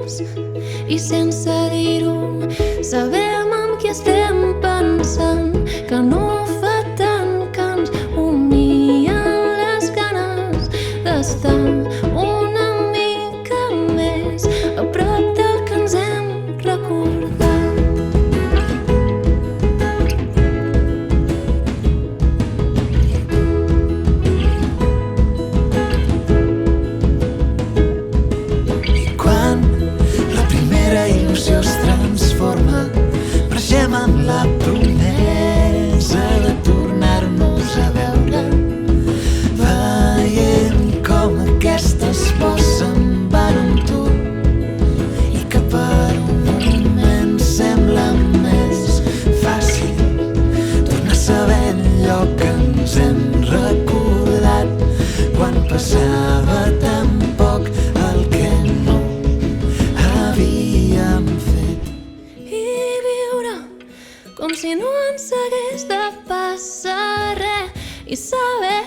tornar-nos i sense dir-ho sabem amb qui estem pensant, que no fa tant que ens unien les ganes d'estar una mica més a prop del que ens hem recordat. Il·lusió es transforma, marxem amb la promesa de tornar-nos a veure. Veiem com aquestes pors se'n van amb tu i que per un moment sembla més fàcil tornar a saber allò que ens hem recordat quan passava tan poc el que no havíem fet. I viure com si no ens hagués de passar res i saber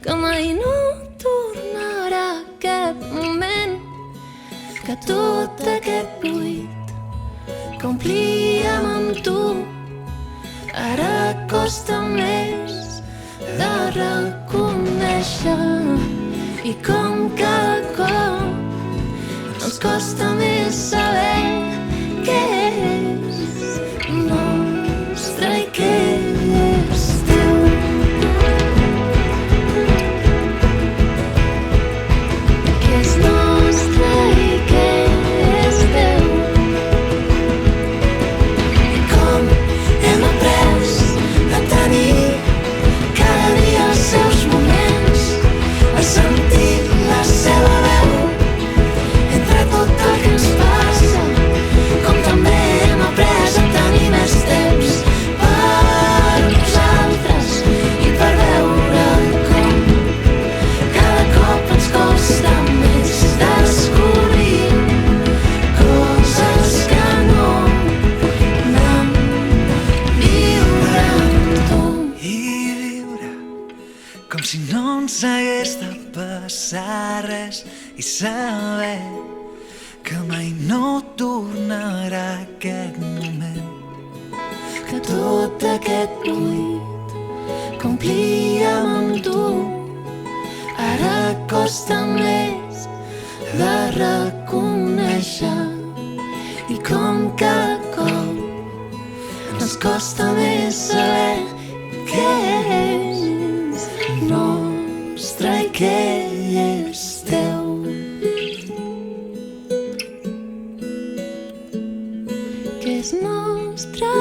que mai no tornarà aquest moment, que tot aquest buit que omplíem amb tu ara costa més de reconèixer, i com cada cop ens costa més saber què és nostre i què és teu. Què és nostre i què és teu. I com hem après a tenir cada dia els seus moments, a sentir la seva veu entre tot el que ens passa, com també hem après a tenir més temps per nosaltres i per veure com cada cop ens costa més descobrir coses que no vam viure amb tu. I viure com si no ens hagués de passar res i saber que mai no tornarà aquest moment, que tot aquest buit que omplíem amb tu ara costa més de reconèixer, i com cada cop ens costa més saber què és nostre i què és teu. Què és nostre